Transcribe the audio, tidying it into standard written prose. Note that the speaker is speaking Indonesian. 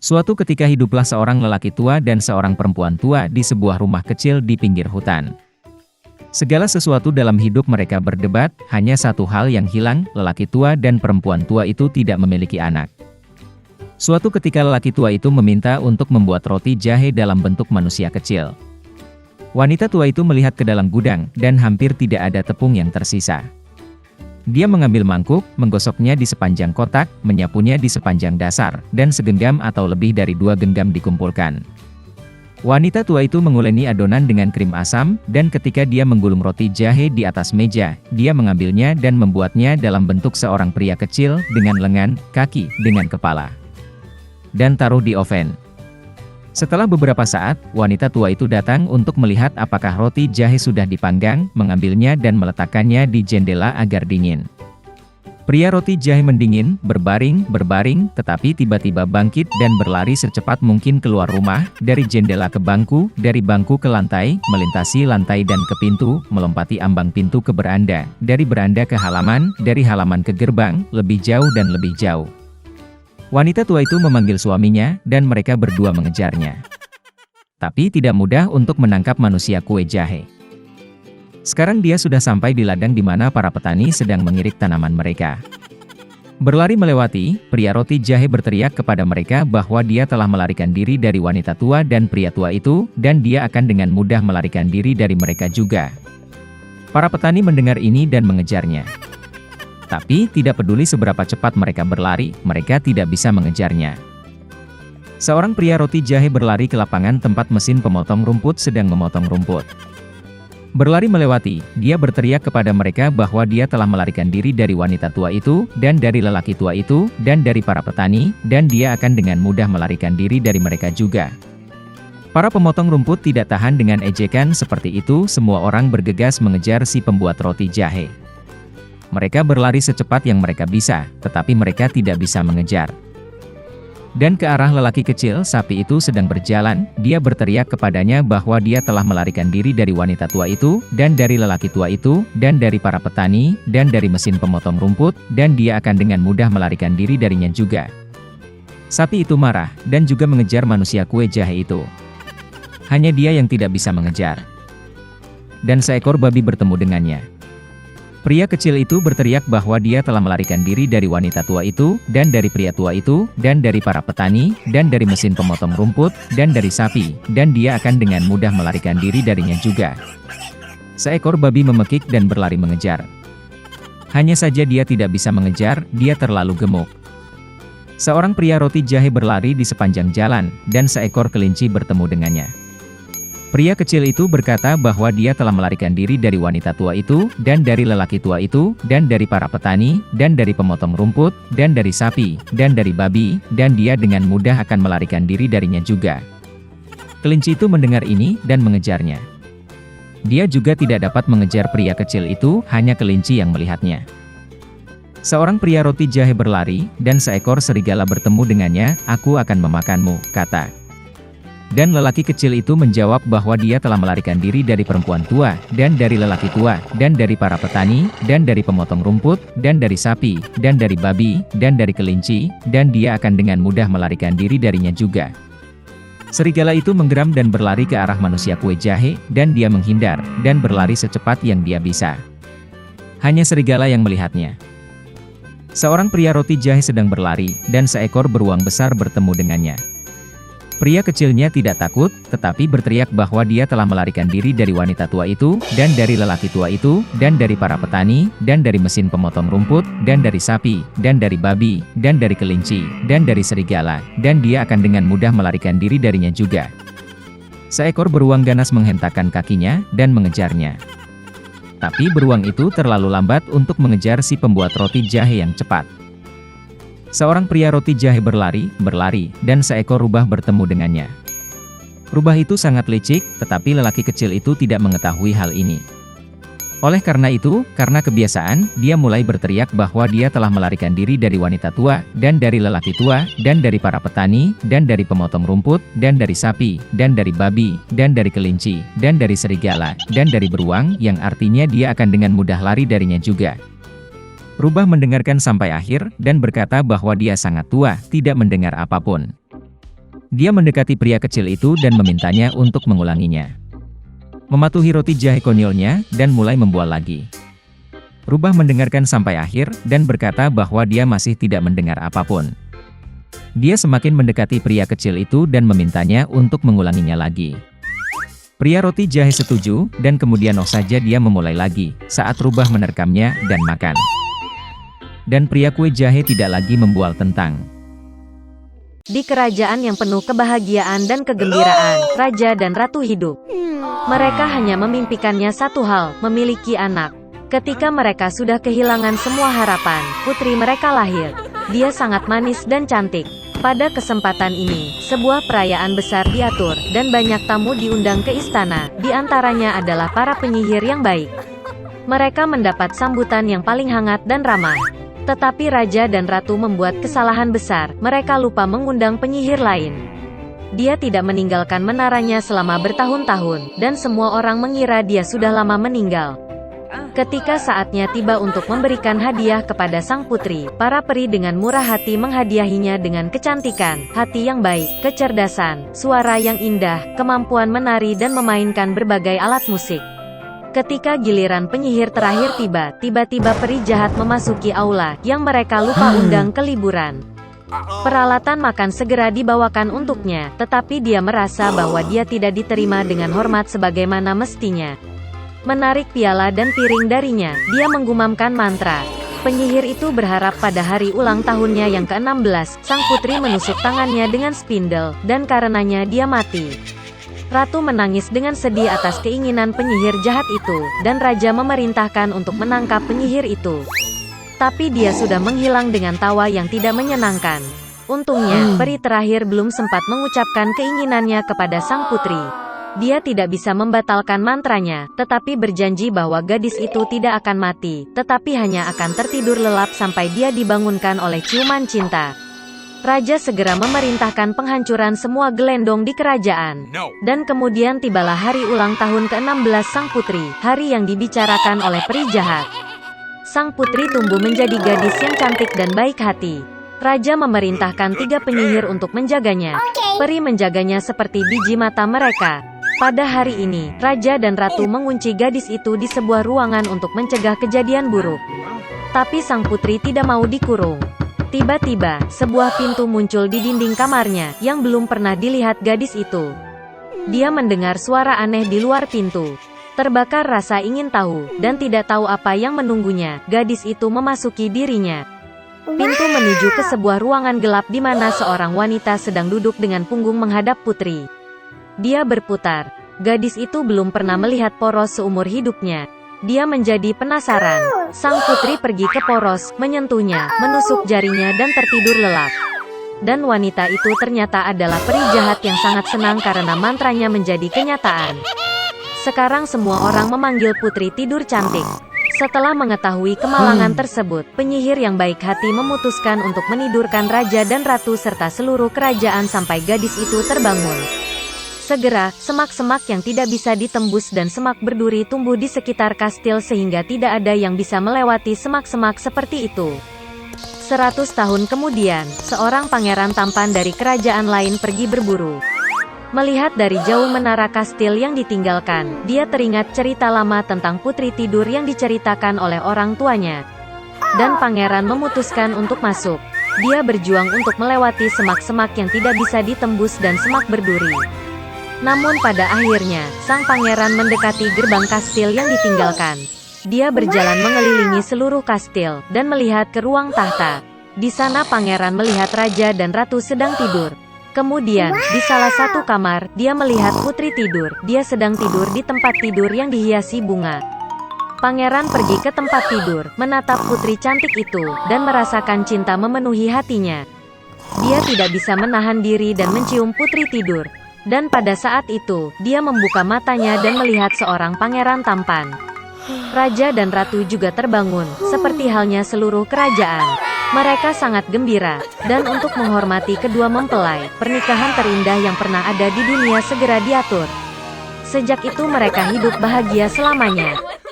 Suatu ketika hiduplah seorang lelaki tua dan seorang perempuan tua di sebuah rumah kecil di pinggir hutan. Segala sesuatu dalam hidup mereka berdebat, hanya satu hal yang hilang, lelaki tua dan perempuan tua itu tidak memiliki anak. Suatu ketika lelaki tua itu meminta untuk membuat roti jahe dalam bentuk manusia kecil. Wanita tua itu melihat ke dalam gudang, dan hampir tidak ada tepung yang tersisa. Dia mengambil mangkuk, menggosoknya di sepanjang kotak, menyapunya di sepanjang dasar, dan segenggam atau lebih dari 2 genggam dikumpulkan. Wanita tua itu menguleni adonan dengan krim asam, dan ketika dia menggulung roti jahe di atas meja, dia mengambilnya dan membuatnya dalam bentuk seorang pria kecil, dengan lengan, kaki, dengan kepala. Dan taruh di oven. Setelah beberapa saat, wanita tua itu datang untuk melihat apakah roti jahe sudah dipanggang, mengambilnya dan meletakkannya di jendela agar dingin. Pria roti jahe mendingin, berbaring, tetapi tiba-tiba bangkit dan berlari secepat mungkin keluar rumah, dari jendela ke bangku, dari bangku ke lantai, melintasi lantai dan ke pintu, melompati ambang pintu ke beranda, dari beranda ke halaman, dari halaman ke gerbang, lebih jauh dan lebih jauh. Wanita tua itu memanggil suaminya, dan mereka berdua mengejarnya. Tapi tidak mudah untuk menangkap manusia kue jahe. Sekarang dia sudah sampai di ladang di mana para petani sedang mengirik tanaman mereka. Berlari melewati, pria roti jahe berteriak kepada mereka bahwa dia telah melarikan diri dari wanita tua dan pria tua itu, dan dia akan dengan mudah melarikan diri dari mereka juga. Para petani mendengar ini dan mengejarnya. Tapi, tidak peduli seberapa cepat mereka berlari, mereka tidak bisa mengejarnya. Seorang pria roti jahe berlari ke lapangan tempat mesin pemotong rumput sedang memotong rumput. Berlari melewati, dia berteriak kepada mereka bahwa dia telah melarikan diri dari wanita tua itu, dan dari lelaki tua itu, dan dari para petani, dan dia akan dengan mudah melarikan diri dari mereka juga. Para pemotong rumput tidak tahan dengan ejekan seperti itu, semua orang bergegas mengejar si pembuat roti jahe. Mereka berlari secepat yang mereka bisa, tetapi mereka tidak bisa mengejar. Dan ke arah lelaki kecil, sapi itu sedang berjalan, dia berteriak kepadanya bahwa dia telah melarikan diri dari wanita tua itu, dan dari lelaki tua itu, dan dari para petani, dan dari mesin pemotong rumput, dan dia akan dengan mudah melarikan diri darinya juga. Sapi itu marah, dan juga mengejar manusia kue jahe itu. Hanya dia yang tidak bisa mengejar. Dan seekor babi bertemu dengannya. Pria kecil itu berteriak bahwa dia telah melarikan diri dari wanita tua itu, dan dari pria tua itu, dan dari para petani, dan dari mesin pemotong rumput, dan dari sapi, dan dia akan dengan mudah melarikan diri darinya juga. Seekor babi memekik dan berlari mengejar. Hanya saja dia tidak bisa mengejar, dia terlalu gemuk. Seorang pria roti jahe berlari di sepanjang jalan, dan seekor kelinci bertemu dengannya. Pria kecil itu berkata bahwa dia telah melarikan diri dari wanita tua itu, dan dari lelaki tua itu, dan dari para petani, dan dari pemotong rumput, dan dari sapi, dan dari babi, dan dia dengan mudah akan melarikan diri darinya juga. Kelinci itu mendengar ini, dan mengejarnya. Dia juga tidak dapat mengejar pria kecil itu, hanya kelinci yang melihatnya. Seorang pria roti jahe berlari, dan seekor serigala bertemu dengannya, "Aku akan memakanmu," kata. Dan lelaki kecil itu menjawab bahwa dia telah melarikan diri dari perempuan tua, dan dari lelaki tua, dan dari para petani, dan dari pemotong rumput, dan dari sapi, dan dari babi, dan dari kelinci, dan dia akan dengan mudah melarikan diri darinya juga. Serigala itu menggeram dan berlari ke arah manusia kue jahe, dan dia menghindar, dan berlari secepat yang dia bisa. Hanya serigala yang melihatnya. Seorang pria roti jahe sedang berlari, dan seekor beruang besar bertemu dengannya. Pria kecilnya tidak takut, tetapi berteriak bahwa dia telah melarikan diri dari wanita tua itu, dan dari lelaki tua itu, dan dari para petani, dan dari mesin pemotong rumput, dan dari sapi, dan dari babi, dan dari kelinci, dan dari serigala, dan dia akan dengan mudah melarikan diri darinya juga. Seekor beruang ganas menghentakkan kakinya, dan mengejarnya. Tapi beruang itu terlalu lambat untuk mengejar si pembuat roti jahe yang cepat. Seorang pria roti jahe berlari, dan seekor rubah bertemu dengannya. Rubah itu sangat licik, tetapi lelaki kecil itu tidak mengetahui hal ini. Oleh karena itu, karena kebiasaan, dia mulai berteriak bahwa dia telah melarikan diri dari wanita tua, dan dari lelaki tua, dan dari para petani, dan dari pemotong rumput, dan dari sapi, dan dari babi, dan dari kelinci, dan dari serigala, dan dari beruang, yang artinya dia akan dengan mudah lari darinya juga. Rubah mendengarkan sampai akhir, dan berkata bahwa dia sangat tua, tidak mendengar apapun. Dia mendekati pria kecil itu dan memintanya untuk mengulanginya. Mematuhi roti jahe konyolnya, dan mulai membual lagi. Rubah mendengarkan sampai akhir, dan berkata bahwa dia masih tidak mendengar apapun. Dia semakin mendekati pria kecil itu dan memintanya untuk mengulanginya lagi. Pria roti jahe setuju, dan kemudian saja dia memulai lagi, saat Rubah menerkamnya dan makan. Dan pria kue jahe tidak lagi membual tentang. Di kerajaan yang penuh kebahagiaan dan kegembiraan, raja dan ratu hidup. Mereka hanya memimpikannya satu hal, memiliki anak. Ketika mereka sudah kehilangan semua harapan, putri mereka lahir. Dia sangat manis dan cantik. Pada kesempatan ini, sebuah perayaan besar diatur, dan banyak tamu diundang ke istana, di antaranya adalah para penyihir yang baik. Mereka mendapat sambutan yang paling hangat dan ramah. Tetapi raja dan ratu membuat kesalahan besar, mereka lupa mengundang penyihir lain. Dia tidak meninggalkan menaranya selama bertahun-tahun, dan semua orang mengira dia sudah lama meninggal. Ketika saatnya tiba untuk memberikan hadiah kepada sang putri, para peri dengan murah hati menghadiahinya dengan kecantikan, hati yang baik, kecerdasan, suara yang indah, kemampuan menari dan memainkan berbagai alat musik. Ketika giliran penyihir terakhir tiba, tiba-tiba peri jahat memasuki aula, yang mereka lupa undang ke liburan. Peralatan makan segera dibawakan untuknya, tetapi dia merasa bahwa dia tidak diterima dengan hormat sebagaimana mestinya. Menarik piala dan piring darinya, dia menggumamkan mantra. Penyihir itu berharap pada hari ulang tahunnya yang ke-16, sang putri menusuk tangannya dengan spindel, dan karenanya dia mati. Ratu menangis dengan sedih atas keinginan penyihir jahat itu, dan raja memerintahkan untuk menangkap penyihir itu. Tapi dia sudah menghilang dengan tawa yang tidak menyenangkan. Untungnya, peri terakhir belum sempat mengucapkan keinginannya kepada sang putri. Dia tidak bisa membatalkan mantranya, tetapi berjanji bahwa gadis itu tidak akan mati, tetapi hanya akan tertidur lelap sampai dia dibangunkan oleh ciuman cinta. Raja segera memerintahkan penghancuran semua gelendong di kerajaan. Dan kemudian tibalah hari ulang tahun ke-16 sang putri, hari yang dibicarakan oleh peri jahat. Sang putri tumbuh menjadi gadis yang cantik dan baik hati. Raja memerintahkan 3 penyihir untuk menjaganya. Peri menjaganya seperti biji mata mereka. Pada hari ini, raja dan ratu mengunci gadis itu di sebuah ruangan untuk mencegah kejadian buruk. Tapi sang putri tidak mau dikurung. Tiba-tiba, sebuah pintu muncul di dinding kamarnya, yang belum pernah dilihat gadis itu. Dia mendengar suara aneh di luar pintu. Terbakar rasa ingin tahu, dan tidak tahu apa yang menunggunya, gadis itu memasuki dirinya. Pintu menuju ke sebuah ruangan gelap di mana seorang wanita sedang duduk dengan punggung menghadap putri. Dia berputar. Gadis itu belum pernah melihat poros seumur hidupnya. Dia menjadi penasaran. Sang putri pergi ke poros, menyentuhnya, menusuk jarinya dan tertidur lelap. Dan wanita itu ternyata adalah peri jahat yang sangat senang karena mantranya menjadi kenyataan. Sekarang semua orang memanggil putri tidur cantik. Setelah mengetahui kemalangan tersebut, penyihir yang baik hati memutuskan untuk menidurkan raja dan ratu serta seluruh kerajaan sampai gadis itu terbangun. Segera, semak-semak yang tidak bisa ditembus dan semak berduri tumbuh di sekitar kastil sehingga tidak ada yang bisa melewati semak-semak seperti itu. 100 tahun kemudian, seorang pangeran tampan dari kerajaan lain pergi berburu. Melihat dari jauh menara kastil yang ditinggalkan, dia teringat cerita lama tentang putri tidur yang diceritakan oleh orang tuanya. Dan pangeran memutuskan untuk masuk. Dia berjuang untuk melewati semak-semak yang tidak bisa ditembus dan semak berduri. Namun pada akhirnya, sang pangeran mendekati gerbang kastil yang ditinggalkan. Dia berjalan mengelilingi seluruh kastil, dan melihat ke ruang tahta. Di sana pangeran melihat raja dan ratu sedang tidur. Kemudian, di salah satu kamar, dia melihat putri tidur. Dia sedang tidur di tempat tidur yang dihiasi bunga. Pangeran pergi ke tempat tidur, menatap putri cantik itu, dan merasakan cinta memenuhi hatinya. Dia tidak bisa menahan diri dan mencium putri tidur. Dan pada saat itu, dia membuka matanya dan melihat seorang pangeran tampan. Raja dan ratu juga terbangun, seperti halnya seluruh kerajaan. Mereka sangat gembira, dan untuk menghormati kedua mempelai, pernikahan terindah yang pernah ada di dunia segera diatur. Sejak itu mereka hidup bahagia selamanya.